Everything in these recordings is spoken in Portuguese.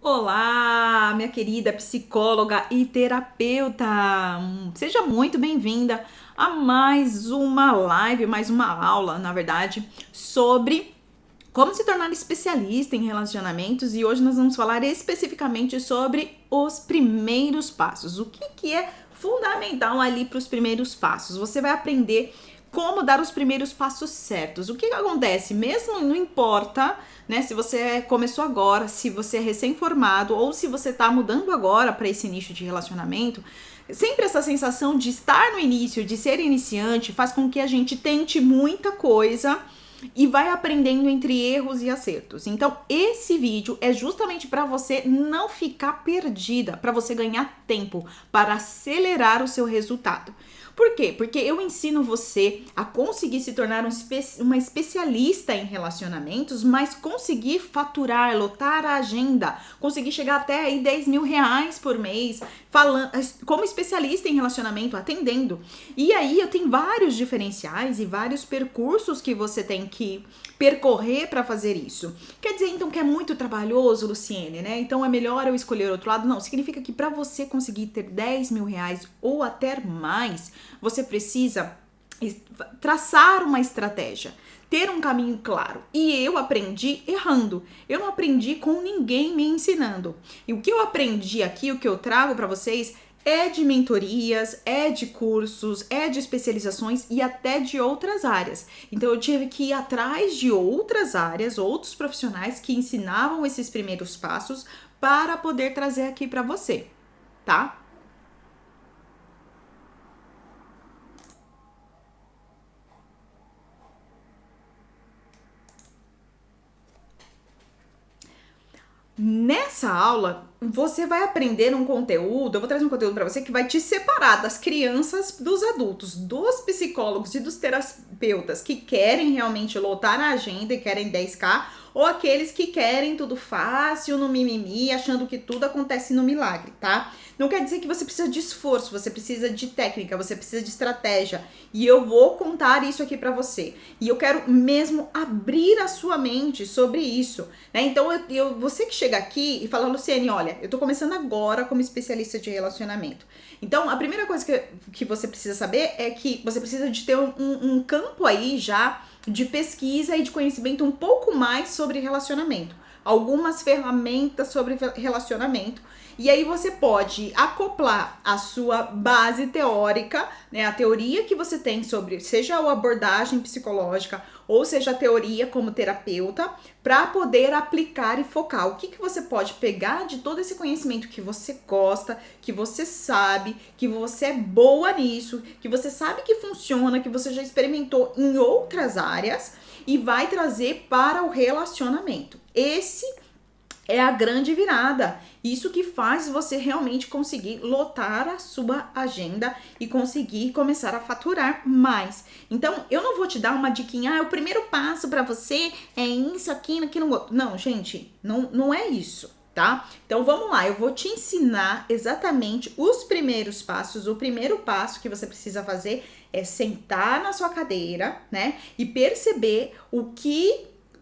Olá, minha querida psicóloga e terapeuta! Seja muito bem-vinda a mais uma live, mais uma aula, na verdade, sobre como se tornar especialista em relacionamentos, e hoje nós vamos falar especificamente sobre os primeiros passos. O que é fundamental ali para os primeiros passos? Você vai aprender como dar os primeiros passos certos. O que acontece? Mesmo não importa, né, se você começou agora, se você é recém-formado ou se você tá mudando agora para esse nicho de relacionamento, sempre essa sensação de estar no início, de ser iniciante, faz com que a gente tente muita coisa e vai aprendendo entre erros e acertos. Então, esse vídeo é justamente para você não ficar perdida, para você ganhar tempo, para acelerar o seu resultado. Por quê? Porque eu ensino você a conseguir se tornar uma especialista em relacionamentos, mas conseguir faturar, lotar a agenda, conseguir chegar até aí 10 mil reais por mês, falando como especialista em relacionamento, atendendo. E aí eu tenho vários diferenciais e vários percursos que você tem que percorrer para fazer isso. Quer dizer, então, que é muito trabalhoso, Luciene, né? Então é melhor eu escolher outro lado? Não, significa que para você conseguir ter 10 mil reais ou até mais, você precisa traçar uma estratégia, ter um caminho claro. E eu aprendi errando. Eu não aprendi com ninguém me ensinando. E o que eu aprendi aqui, o que eu trago para vocês é de mentorias, é de cursos, é de especializações e até de outras áreas. Então eu tive que ir atrás de outras áreas, outros profissionais que ensinavam esses primeiros passos para poder trazer aqui para você, tá? Nessa aula, você vai aprender um conteúdo, eu vou trazer um conteúdo para você que vai te separar das crianças dos adultos, dos psicólogos e dos terapeutas que querem realmente lotar a agenda e querem 10K, ou aqueles que querem tudo fácil, no mimimi, achando que tudo acontece no milagre, tá? Não quer dizer que você precisa de esforço, você precisa de técnica, você precisa de estratégia. E eu vou contar isso aqui pra você. E eu quero mesmo abrir a sua mente sobre isso, né? Então, você que chega aqui e fala, Luciene, olha, eu tô começando agora como especialista de relacionamento. Então, a primeira coisa que você precisa saber é que você precisa de ter um campo aí já de pesquisa e de conhecimento um pouco mais sobre relacionamento. Algumas ferramentas sobre relacionamento. E aí você pode acoplar a sua base teórica, né, a teoria que você tem sobre, seja a abordagem psicológica ou seja a teoria como terapeuta, para poder aplicar e focar. O que você pode pegar de todo esse conhecimento que você gosta, que você sabe, que você é boa nisso, que você sabe que funciona, que você já experimentou em outras áreas e vai trazer para o relacionamento. Esse é a grande virada. Isso que faz você realmente conseguir lotar a sua agenda e conseguir começar a faturar mais. Então, eu não vou te dar uma diquinha, o primeiro passo para você é isso, aqui, aquilo. Não, gente, não é isso, tá? Então, vamos lá, eu vou te ensinar exatamente os primeiros passos. O primeiro passo que você precisa fazer é sentar na sua cadeira, né? E perceber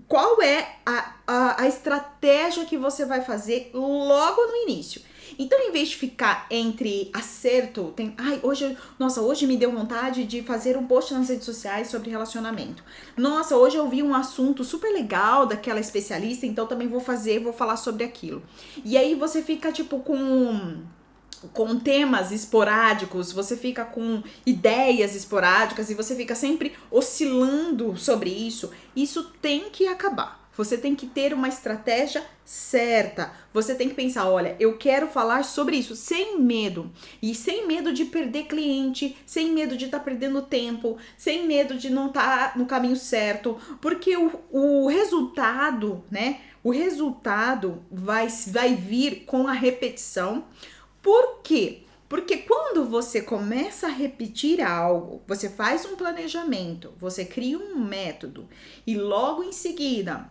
qual é a estratégia que você vai fazer logo no início. Então, em vez de ficar entre acerto, hoje me deu vontade de fazer um post nas redes sociais sobre relacionamento. Nossa, hoje eu vi um assunto super legal daquela especialista, então também vou falar sobre aquilo. E aí você fica tipo com temas esporádicos, você fica com ideias esporádicas e você fica sempre oscilando sobre isso. Isso tem que acabar. Você tem que ter uma estratégia certa. Você tem que pensar, olha, eu quero falar sobre isso sem medo. E sem medo de perder cliente, sem medo de estar perdendo tempo, sem medo de não estar no caminho certo. Porque o resultado, né? O resultado vai vir com a repetição. Por quê? Porque quando você começa a repetir algo, você faz um planejamento, você cria um método e logo em seguida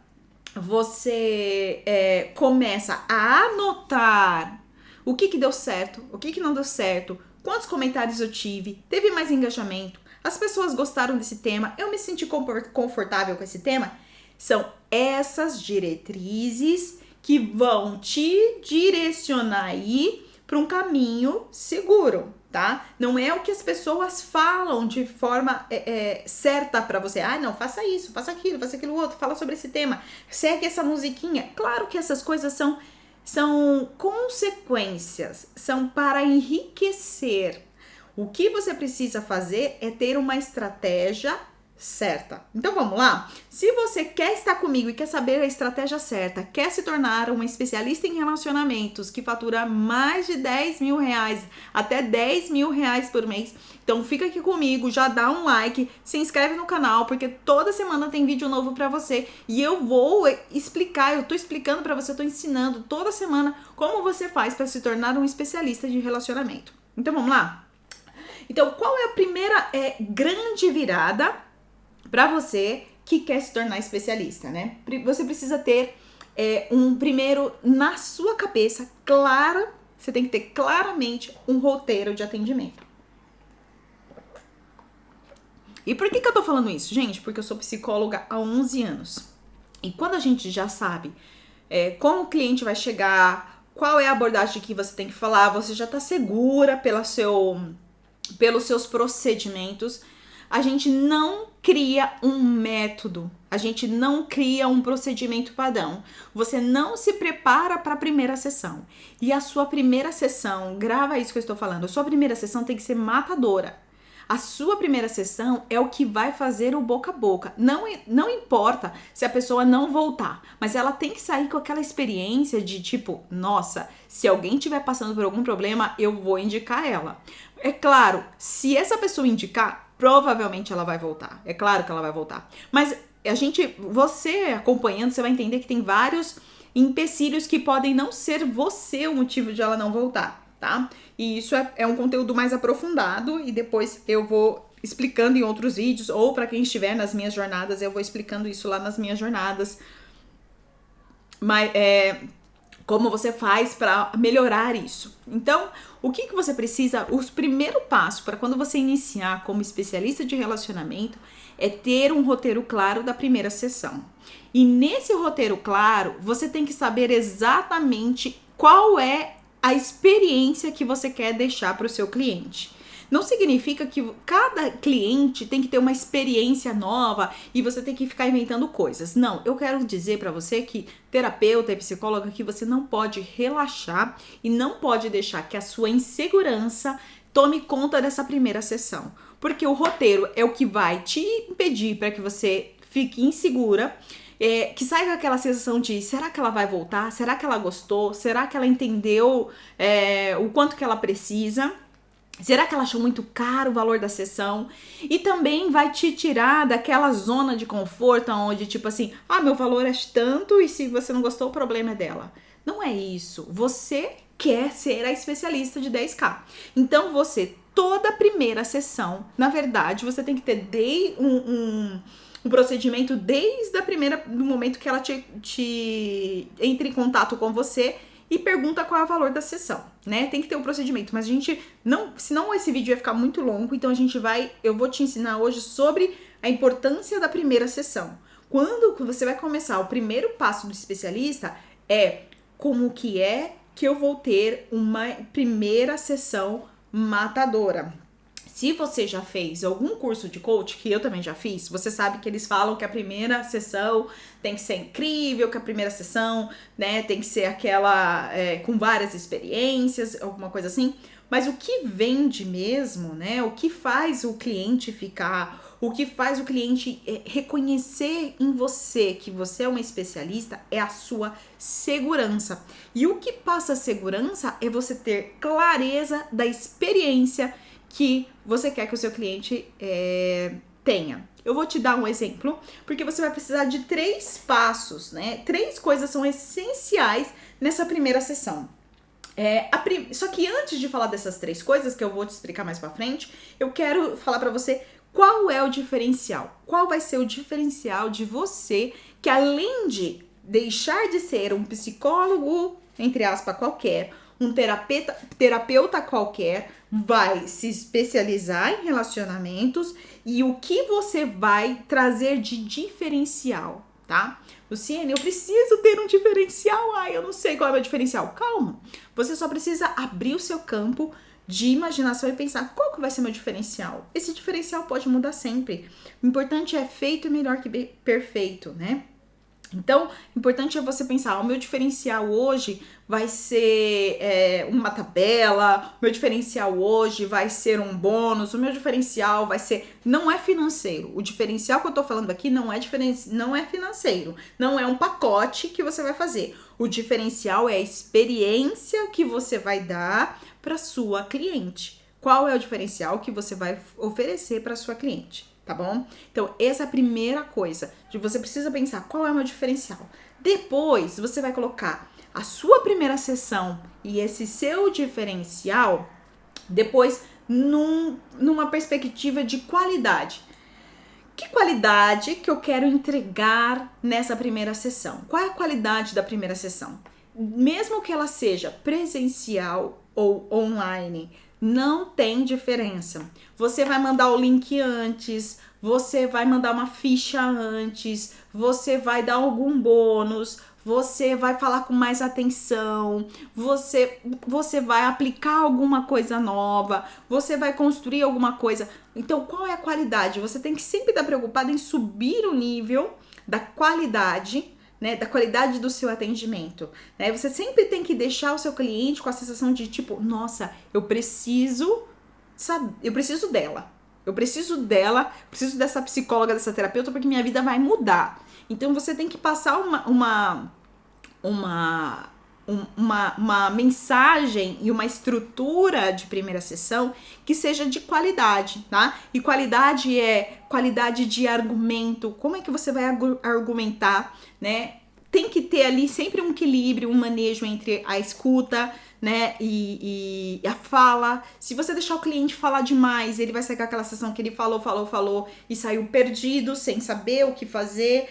você começa a anotar o que deu certo, o que não deu certo, quantos comentários eu tive, teve mais engajamento, as pessoas gostaram desse tema, eu me senti confortável com esse tema. São essas diretrizes que vão te direcionar aí para um caminho seguro, tá? Não é o que as pessoas falam de forma certa para você. Ah, não, faça isso, faça aquilo outro, fala sobre esse tema, segue essa musiquinha. Claro que essas coisas são consequências, são para enriquecer. O que você precisa fazer é ter uma estratégia certa. Então vamos lá? Se você quer estar comigo e quer saber a estratégia certa, quer se tornar uma especialista em relacionamentos que fatura mais de 10 mil reais, até 10 mil reais por mês, então fica aqui comigo, já dá um like, se inscreve no canal, porque toda semana tem vídeo novo pra você e eu vou explicar, eu tô explicando pra você, eu tô ensinando toda semana como você faz pra se tornar um especialista de relacionamento. Então vamos lá? Então, qual é a primeira grande virada para você que quer se tornar especialista, né? Você precisa ter primeiro, na sua cabeça, claro, você tem que ter claramente um roteiro de atendimento. E por que eu tô falando isso, gente? Porque eu sou psicóloga há 11 anos. E quando a gente já sabe como o cliente vai chegar, qual é a abordagem que você tem que falar, você já tá segura pelos seus procedimentos, a gente não cria um método, a gente não cria um procedimento padrão. Você não se prepara para a primeira sessão. E a sua primeira sessão, grava isso que eu estou falando, a sua primeira sessão tem que ser matadora. A sua primeira sessão é o que vai fazer o boca a boca. Não importa se a pessoa não voltar, mas ela tem que sair com aquela experiência de tipo, nossa, se alguém estiver passando por algum problema, eu vou indicar ela. É claro, se essa pessoa indicar, provavelmente ela vai voltar. É claro que ela vai voltar. Mas você acompanhando, você vai entender que tem vários empecilhos que podem não ser você o motivo de ela não voltar, tá? E isso é um conteúdo mais aprofundado e depois eu vou explicando em outros vídeos, ou para quem estiver nas minhas jornadas, eu vou explicando isso lá nas minhas jornadas. Mas como você faz para melhorar isso. Então, o que você precisa, o primeiro passo para quando você iniciar como especialista de relacionamento é ter um roteiro claro da primeira sessão. E nesse roteiro claro, você tem que saber exatamente qual é a experiência que você quer deixar para o seu cliente. Não significa que cada cliente tem que ter uma experiência nova e você tem que ficar inventando coisas. Não, eu quero dizer para você que terapeuta e psicóloga que você não pode relaxar e não pode deixar que a sua insegurança tome conta dessa primeira sessão. Porque o roteiro é o que vai te impedir para que você fique insegura, que saia com aquela sensação de será que ela vai voltar? Será que ela gostou? Será que ela entendeu o quanto que ela precisa? Será que ela achou muito caro o valor da sessão? E também vai te tirar daquela zona de conforto onde, tipo assim, meu valor é tanto e se você não gostou, o problema é dela. Não é isso. Você quer ser a especialista de 10K. Então, toda primeira sessão, na verdade, você tem que ter um procedimento desde do momento que ela te entre em contato com você e pergunta qual é o valor da sessão, né? Tem que ter um procedimento, mas senão esse vídeo vai ficar muito longo, então eu vou te ensinar hoje sobre a importância da primeira sessão. Quando você vai começar, o primeiro passo do especialista é como que eu vou ter uma primeira sessão matadora. Se você já fez algum curso de coach, que eu também já fiz, você sabe que eles falam que a primeira sessão tem que ser incrível, que a primeira sessão, né, tem que ser aquela com várias experiências, alguma coisa assim. Mas o que vende mesmo, né, o que faz o cliente ficar, o que faz o cliente reconhecer em você que você é uma especialista é a sua segurança. E o que passa a segurança é você ter clareza da experiência que você quer que o seu cliente tenha. Eu vou te dar um exemplo, porque você vai precisar de 3 passos, né? 3 coisas são essenciais nessa primeira sessão. Só que antes de falar dessas 3 coisas, que eu vou te explicar mais pra frente, eu quero falar pra você qual é o diferencial. Qual vai ser o diferencial de você que, além de deixar de ser um psicólogo, entre aspas, qualquer, um terapeuta qualquer, vai se especializar em relacionamentos e o que você vai trazer de diferencial, tá? Luciene, eu preciso ter um diferencial. Ai, eu não sei qual é o meu diferencial. Calma. Você só precisa abrir o seu campo de imaginação e pensar qual que vai ser meu diferencial. Esse diferencial pode mudar sempre. O importante é feito é melhor que perfeito, né? Então, o importante é você pensar, o meu diferencial hoje vai ser uma tabela, o meu diferencial hoje vai ser um bônus, o meu diferencial vai ser... Não é financeiro. O diferencial que eu tô falando aqui não é financeiro. Não é um pacote que você vai fazer. O diferencial é a experiência que você vai dar para sua cliente. Qual é o diferencial que você vai oferecer para sua cliente? Tá bom? Então, essa é a primeira coisa. Você precisa pensar qual é o meu diferencial. Depois, você vai colocar a sua primeira sessão e esse seu diferencial, depois, numa perspectiva de qualidade. Que qualidade que eu quero entregar nessa primeira sessão? Qual é a qualidade da primeira sessão? Mesmo que ela seja presencial ou online, não tem diferença. Você vai mandar o link antes, você vai mandar uma ficha antes, você vai dar algum bônus, você vai falar com mais atenção, você vai aplicar alguma coisa nova, você vai construir alguma coisa. Então, qual é a qualidade? Você tem que sempre estar preocupado em subir o nível da qualidade, né, da qualidade do seu atendimento, né? Você sempre tem que deixar o seu cliente com a sensação de tipo, nossa, eu preciso dela. Eu preciso dela, preciso dessa psicóloga, dessa terapeuta, porque minha vida vai mudar. Então você tem que passar uma mensagem e uma estrutura de primeira sessão que seja de qualidade, tá? E qualidade é qualidade de argumento. Como é que você vai argumentar, né? Tem que ter ali sempre um equilíbrio, um manejo entre a escuta, né, e a fala. Se você deixar o cliente falar demais, ele vai sair com aquela sensação que ele falou e saiu perdido, sem saber o que fazer.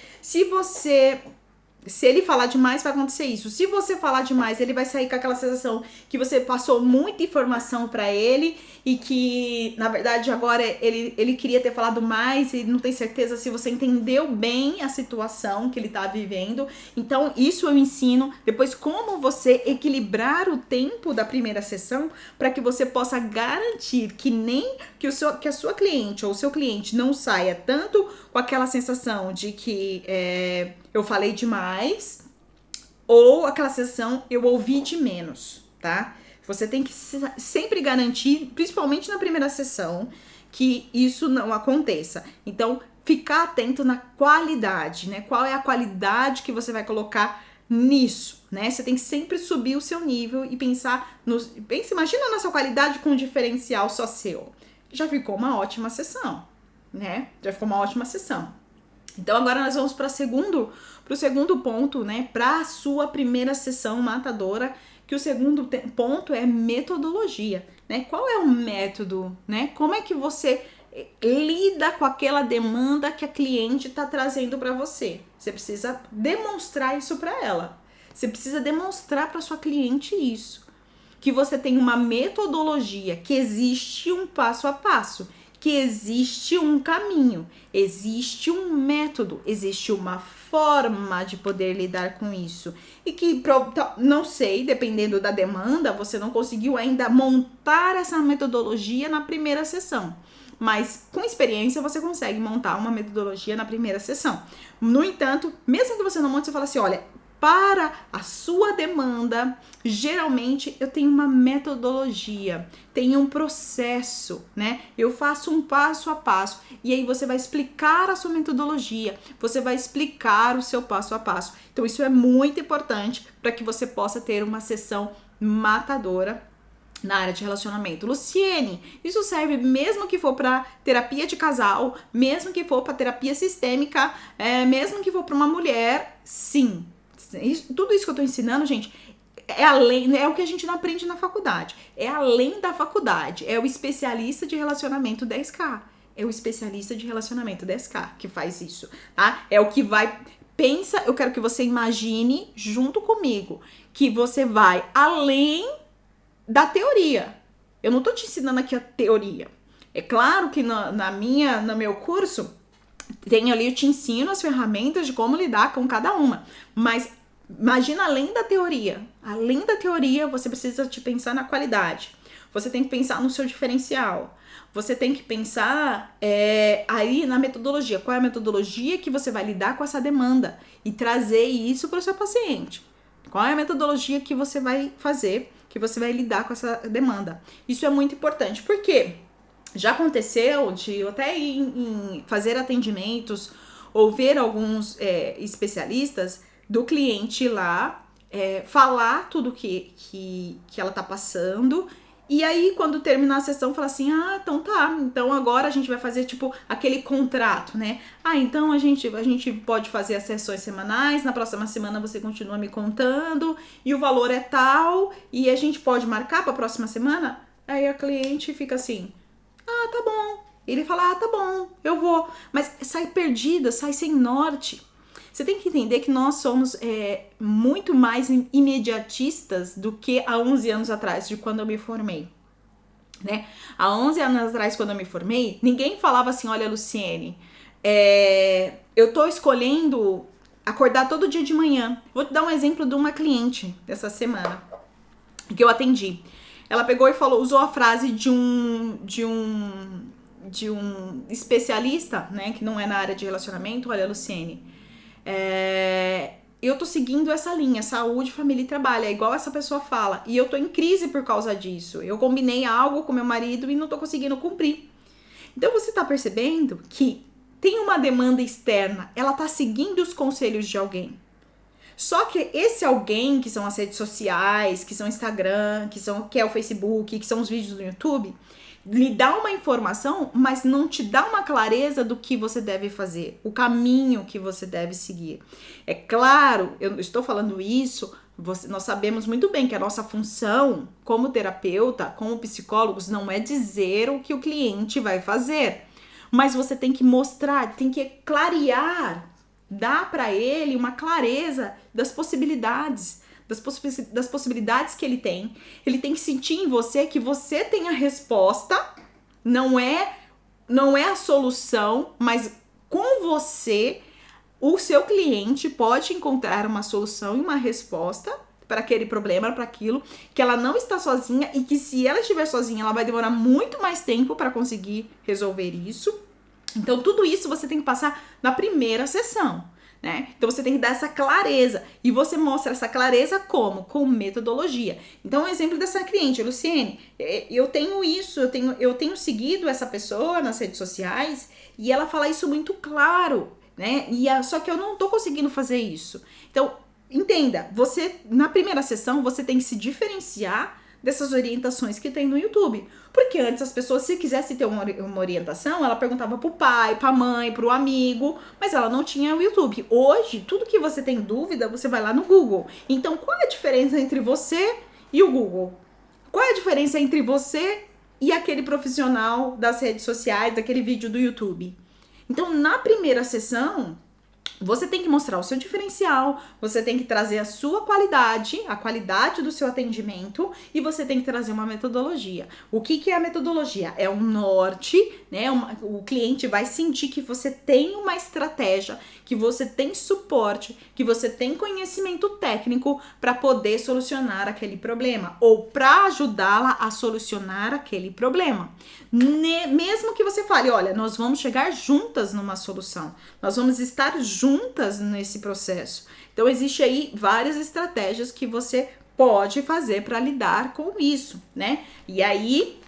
Se ele falar demais, vai acontecer isso. Se você falar demais, ele vai sair com aquela sensação que você passou muita informação pra ele e que, na verdade, agora ele queria ter falado mais e não tem certeza se você entendeu bem a situação que ele tá vivendo. Então, isso eu ensino. Depois, como você equilibrar o tempo da primeira sessão para que você possa garantir que a sua cliente ou o seu cliente não saia tanto com aquela sensação de que eu falei demais, ou aquela sensação eu ouvi de menos, tá? Você tem que sempre garantir, principalmente na primeira sessão, que isso não aconteça. Então, ficar atento na qualidade, né? Qual é a qualidade que você vai colocar nisso, né? Você tem que sempre subir o seu nível e pensar imagina a nossa qualidade com um diferencial só seu. Já ficou uma ótima sessão, né? Já ficou uma ótima sessão. Então, agora nós vamos para o segundo ponto, né? Para a sua primeira sessão matadora, que o segundo ponto é metodologia, né? Qual é o método, né? Como é que você lida com aquela demanda que a cliente está trazendo para você? Você precisa demonstrar isso para ela. Você precisa demonstrar para sua cliente isso. Que você tem uma metodologia, que existe um passo a passo, que existe um caminho, existe um método, existe uma forma de poder lidar com isso. E que, não sei, dependendo da demanda, você não conseguiu ainda montar essa metodologia na primeira sessão. Mas com experiência você consegue montar uma metodologia na primeira sessão. No entanto, mesmo que você não monte, você fala assim, olha, para a sua demanda, geralmente eu tenho uma metodologia, tenho um processo, né? Eu faço um passo a passo e aí você vai explicar a sua metodologia, você vai explicar o seu passo a passo. Então isso é muito importante para que você possa ter uma sessão matadora na área de relacionamento. Luciene, isso serve mesmo que for para terapia de casal, mesmo que for para terapia sistêmica, mesmo que for para uma mulher, sim. Tudo isso que eu tô ensinando, gente, é o que a gente não aprende na faculdade. É além da faculdade. É o especialista de relacionamento 10K. É o especialista de relacionamento 10K que faz isso, tá? É o que vai... Pensa, eu quero que você imagine junto comigo que você vai além da teoria. Eu não tô te ensinando aqui a teoria. É claro que no meu curso Tem ali, eu te ensino as ferramentas de como lidar com cada uma. Mas imagina além da teoria. Além da teoria, você precisa te pensar na qualidade. Você tem que pensar no seu diferencial. Você tem que pensar aí na metodologia. Qual é a metodologia que você vai lidar com essa demanda? E trazer isso para o seu paciente. Qual é a metodologia que você vai fazer, que você vai lidar com essa demanda? Isso é muito importante. Por quê? Já aconteceu de eu até ir em fazer atendimentos ou ver alguns especialistas do cliente lá falar tudo que ela tá passando. E aí, quando terminar a sessão, fala assim, então tá, então agora a gente vai fazer, tipo, aquele contrato, né? Então a gente pode fazer as sessões semanais, na próxima semana você continua me contando, e o valor é tal, e a gente pode marcar pra próxima semana? Aí a cliente fica assim, tá bom. Ele fala, tá bom, eu vou. Mas sai perdida, sai sem norte. Você tem que entender que nós somos muito mais imediatistas do que há 11 anos atrás, de quando eu me formei, né? Há 11 anos atrás, quando eu me formei, ninguém falava assim, olha, Luciene, eu tô escolhendo acordar todo dia de manhã. Vou te dar um exemplo de uma cliente dessa semana, que eu atendi. Ela pegou e falou, usou a frase de um especialista, né, que não é na área de relacionamento, olha, Luciene, eu tô seguindo essa linha, saúde, família e trabalho, é igual essa pessoa fala, e eu tô em crise por causa disso, eu combinei algo com meu marido e não tô conseguindo cumprir. Então você tá percebendo que tem uma demanda externa, ela tá seguindo os conselhos de alguém. Só que esse alguém, que são as redes sociais, que são o Instagram, que é o Facebook, que são os vídeos do YouTube, lhe dá uma informação, mas não te dá uma clareza do que você deve fazer, o caminho que você deve seguir. É claro, eu estou falando isso, nós sabemos muito bem que a nossa função como terapeuta, como psicólogos, não é dizer o que o cliente vai fazer, mas você tem que mostrar, tem que clarear, dar para ele uma clareza das possibilidades, das possibilidades que ele tem. Ele tem que sentir em você que você tem a resposta, não é a solução, mas com você, o seu cliente pode encontrar uma solução e uma resposta para aquele problema, para aquilo, que ela não está sozinha e que se ela estiver sozinha, ela vai demorar muito mais tempo para conseguir resolver isso. Então, tudo isso você tem que passar na primeira sessão, né? Então, você tem que dar essa clareza. E você mostra essa clareza como? Com metodologia. Então, um exemplo dessa cliente, Luciene, eu tenho isso, eu tenho seguido essa pessoa nas redes sociais e ela fala isso muito claro, né? Só que eu não tô conseguindo fazer isso. Então, entenda, você, na primeira sessão, você tem que se diferenciar dessas orientações que tem no YouTube. Porque antes as pessoas, se quisesse ter uma orientação, ela perguntava pro pai, pra mãe, pro amigo, mas ela não tinha o YouTube. Hoje, tudo que você tem dúvida, você vai lá no Google. Então, qual é a diferença entre você e o Google? Qual é a diferença entre você e aquele profissional das redes sociais, daquele vídeo do YouTube? Então, na primeira sessão, você tem que mostrar o seu diferencial, você tem que trazer a sua qualidade, a qualidade do seu atendimento e você tem que trazer uma metodologia. O que é a metodologia? É um norte, né? O cliente vai sentir que você tem uma estratégia, que você tem suporte, que você tem conhecimento técnico para poder solucionar aquele problema ou para ajudá-la a solucionar aquele problema. Mesmo que você fale, olha, nós vamos chegar juntas numa solução, nós vamos estar juntas nesse processo. Então, existe aí várias estratégias que você pode fazer para lidar com isso, né? E aí,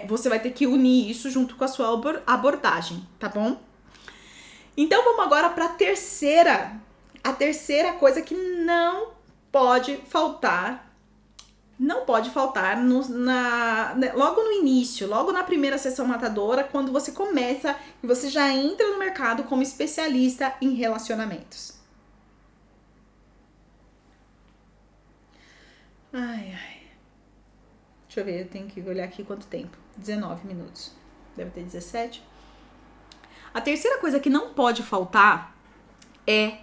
você vai ter que unir isso junto com a sua abordagem, tá bom? Então, vamos agora para a terceira coisa que não pode faltar. Não pode faltar logo no início, logo na primeira sessão matadora, quando você começa e você já entra no mercado como especialista em relacionamentos. Ai. Deixa eu ver, eu tenho que olhar aqui quanto tempo. 19 minutos. Deve ter 17. A terceira coisa que não pode faltar é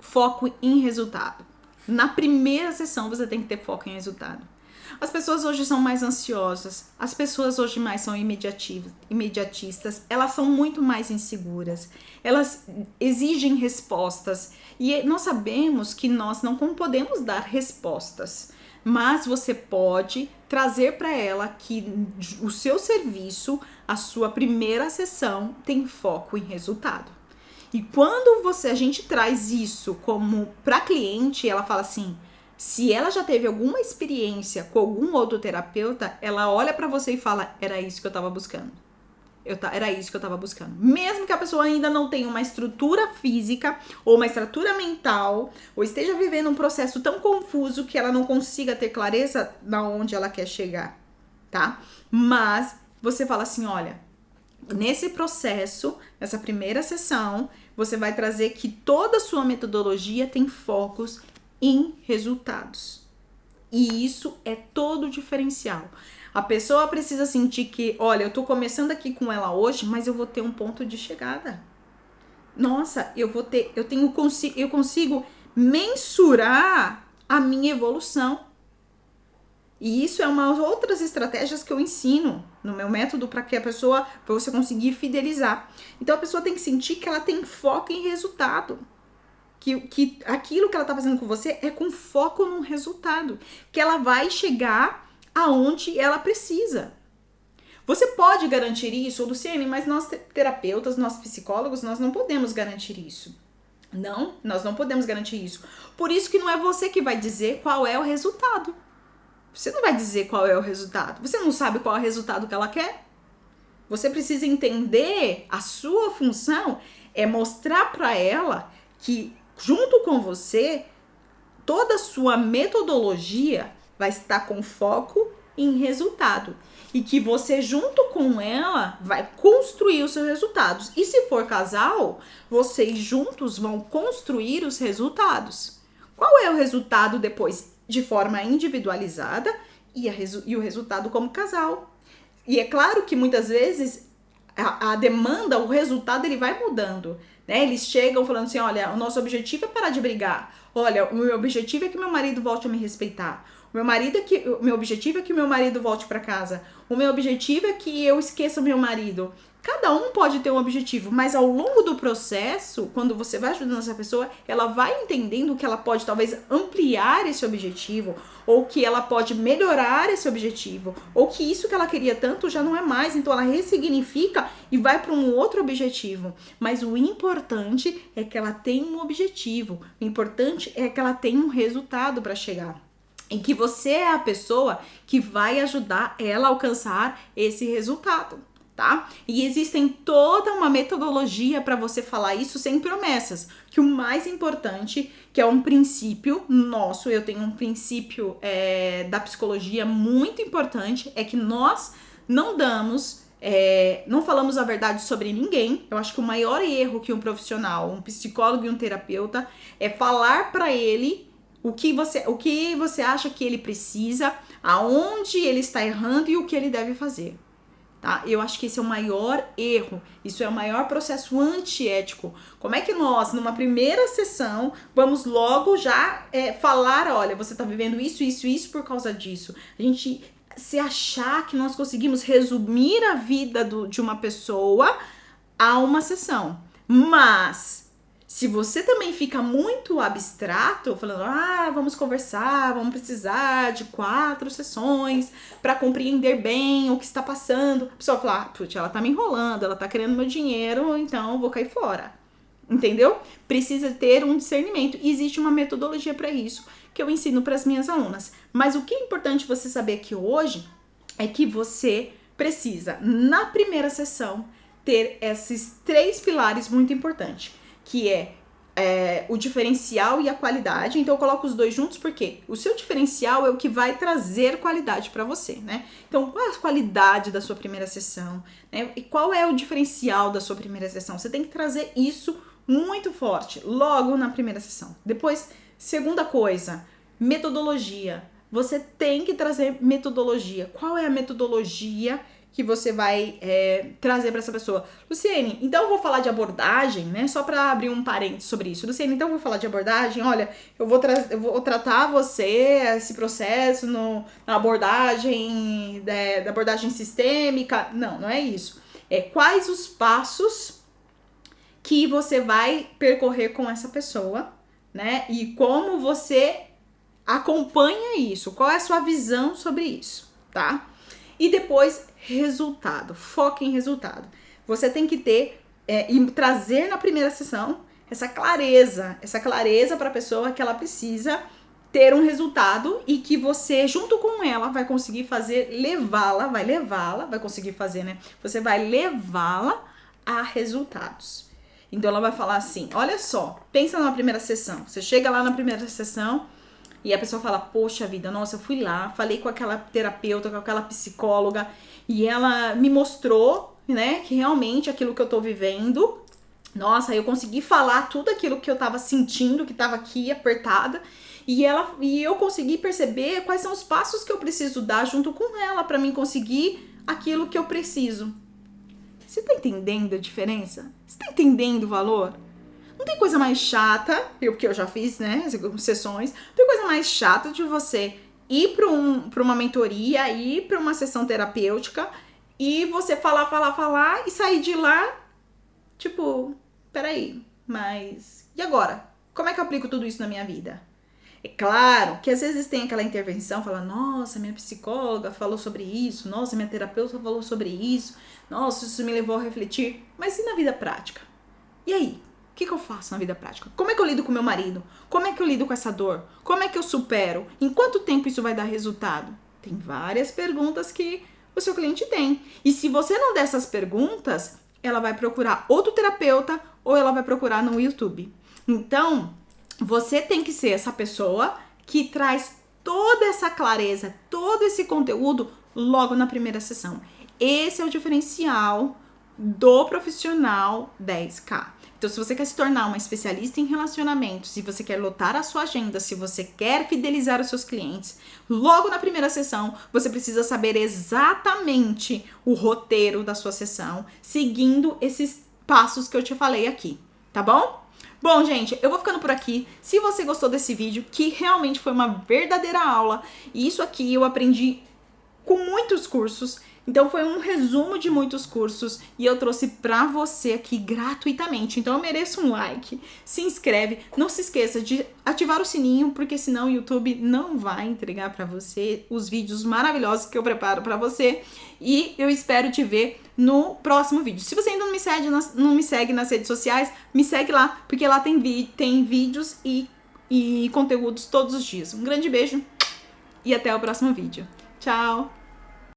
foco em resultado. Na primeira sessão você tem que ter foco em resultado. As pessoas hoje são mais ansiosas, as pessoas hoje mais são imediatistas, elas são muito mais inseguras, elas exigem respostas e nós sabemos que nós não podemos dar respostas, mas você pode trazer para ela que o seu serviço, a sua primeira sessão tem foco em resultado. E quando a gente traz isso como para cliente, ela fala assim, se ela já teve alguma experiência com algum outro terapeuta, ela olha para você e fala, era isso que eu tava buscando. Era isso que eu tava buscando. Mesmo que a pessoa ainda não tenha uma estrutura física ou uma estrutura mental, ou esteja vivendo um processo tão confuso que ela não consiga ter clareza na onde ela quer chegar, tá? Mas você fala assim, olha, nesse processo, nessa primeira sessão, você vai trazer que toda a sua metodologia tem focos em resultados. E isso é todo o diferencial. A pessoa precisa sentir que, olha, eu tô começando aqui com ela hoje, mas eu vou ter um ponto de chegada. Nossa, eu consigo mensurar a minha evolução. E isso é uma das outras estratégias que eu ensino no meu método para você conseguir fidelizar. Então a pessoa tem que sentir que ela tem foco em resultado. Que aquilo que ela tá fazendo com você é com foco no resultado. Que ela vai chegar aonde ela precisa. Você pode garantir isso, Luciane, mas nós terapeutas, nós psicólogos, nós não podemos garantir isso. Não, nós não podemos garantir isso. Por isso que não é você que vai dizer qual é o resultado. Você não vai dizer qual é o resultado. Você não sabe qual é o resultado que ela quer. Você precisa entender, a sua função é mostrar para ela que junto com você, toda a sua metodologia vai estar com foco em resultado. E que você, junto com ela, vai construir os seus resultados. E se for casal, vocês juntos vão construir os resultados. Qual é o resultado depois? De forma individualizada e o resultado como casal. E é claro que muitas vezes a demanda, o resultado, ele vai mudando. Né? Eles chegam falando assim, olha, o nosso objetivo é parar de brigar. Olha, o meu objetivo é que meu marido volte a me respeitar. O meu objetivo é que o meu marido volte para casa. O meu objetivo é que eu esqueça o meu marido. Cada um pode ter um objetivo, mas ao longo do processo, quando você vai ajudando essa pessoa, ela vai entendendo que ela pode talvez ampliar esse objetivo, ou que ela pode melhorar esse objetivo, ou que isso que ela queria tanto já não é mais, então ela ressignifica e vai para um outro objetivo. Mas o importante é que ela tenha um objetivo, o importante é que ela tenha um resultado para chegar. E que você é a pessoa que vai ajudar ela a alcançar esse resultado. Tá? E existem toda uma metodologia para você falar isso sem promessas, que o mais importante, que é um princípio nosso, eu tenho um princípio da psicologia muito importante, é que nós não não falamos a verdade sobre ninguém. Eu acho que o maior erro que um profissional, um psicólogo e um terapeuta é falar para ele o que você acha que ele precisa, aonde ele está errando e o que ele deve fazer. Tá? Eu acho que esse é o maior erro, isso é o maior processo antiético. Como é que nós, numa primeira sessão, vamos logo já falar, olha, você tá vivendo isso por causa disso. A gente se achar que nós conseguimos resumir a vida de uma pessoa a uma sessão. Mas se você também fica muito abstrato, falando, vamos conversar, vamos precisar de 4 sessões para compreender bem o que está passando. A pessoa fala, putz, ela tá me enrolando, ela tá querendo meu dinheiro, então eu vou cair fora. Entendeu? Precisa ter um discernimento. E existe uma metodologia para isso que eu ensino para as minhas alunas. Mas o que é importante você saber aqui hoje é que você precisa, na primeira sessão, ter esses 3 pilares muito importantes. Que é o diferencial e a qualidade. Então eu coloco os dois juntos porque o seu diferencial é o que vai trazer qualidade para você, né? Então qual é a qualidade da sua primeira sessão, né? E qual é o diferencial da sua primeira sessão? Você tem que trazer isso muito forte logo na primeira sessão. Depois, segunda coisa, metodologia. Você tem que trazer metodologia. Qual é a metodologia que você vai trazer para essa pessoa. Luciene, então eu vou falar de abordagem, né? Só para abrir um parênteses sobre isso. Luciene, então eu vou falar de abordagem. Olha, eu vou tratar você, esse processo na abordagem, da abordagem sistêmica. Não é isso. É quais os passos que você vai percorrer com essa pessoa, né? E como você acompanha isso. Qual é a sua visão sobre isso, tá? E depois, resultado. Foca em resultado. Você tem que ter e trazer na primeira sessão essa clareza para a pessoa que ela precisa ter um resultado e que você, junto com ela, vai conseguir fazer, vai conseguir fazer, né? Você vai levá-la a resultados. Então ela vai falar assim, olha só, pensa na primeira sessão. Você chega lá na primeira sessão e a pessoa fala, poxa vida, nossa, eu fui lá, falei com aquela terapeuta, com aquela psicóloga e ela me mostrou, né, que realmente aquilo que eu tô vivendo, nossa, eu consegui falar tudo aquilo que eu tava sentindo, que tava aqui apertada e eu consegui perceber quais são os passos que eu preciso dar junto com ela pra mim conseguir aquilo que eu preciso. Você tá entendendo a diferença? Você tá entendendo o valor? Não tem coisa mais chata, porque eu já fiz, né, sessões, não tem coisa mais chata de você ir pra uma mentoria, ir pra uma sessão terapêutica e você falar e sair de lá, tipo, peraí, mas e agora? Como é que eu aplico tudo isso na minha vida? É claro que às vezes tem aquela intervenção, fala, nossa, minha psicóloga falou sobre isso, nossa, minha terapeuta falou sobre isso, nossa, isso me levou a refletir, mas e na vida prática? E aí? O que eu faço na vida prática? Como é que eu lido com meu marido? Como é que eu lido com essa dor? Como é que eu supero? Em quanto tempo isso vai dar resultado? Tem várias perguntas que o seu cliente tem. E se você não der essas perguntas, ela vai procurar outro terapeuta ou ela vai procurar no YouTube. Então, você tem que ser essa pessoa que traz toda essa clareza, todo esse conteúdo logo na primeira sessão. Esse é o diferencial do profissional 10K. Então, se você quer se tornar uma especialista em relacionamentos, se você quer lotar a sua agenda, se você quer fidelizar os seus clientes, logo na primeira sessão, você precisa saber exatamente o roteiro da sua sessão, seguindo esses passos que eu te falei aqui, tá bom? Bom, gente, eu vou ficando por aqui. Se você gostou desse vídeo, que realmente foi uma verdadeira aula, e isso aqui eu aprendi com muitos cursos, então foi um resumo de muitos cursos e eu trouxe pra você aqui gratuitamente. Então eu mereço um like, se inscreve, não se esqueça de ativar o sininho, porque senão o YouTube não vai entregar pra você os vídeos maravilhosos que eu preparo pra você. E eu espero te ver no próximo vídeo. Se você ainda não me segue nas redes sociais, me segue lá, porque lá tem vídeos e conteúdos todos os dias. Um grande beijo e até o próximo vídeo. Tchau!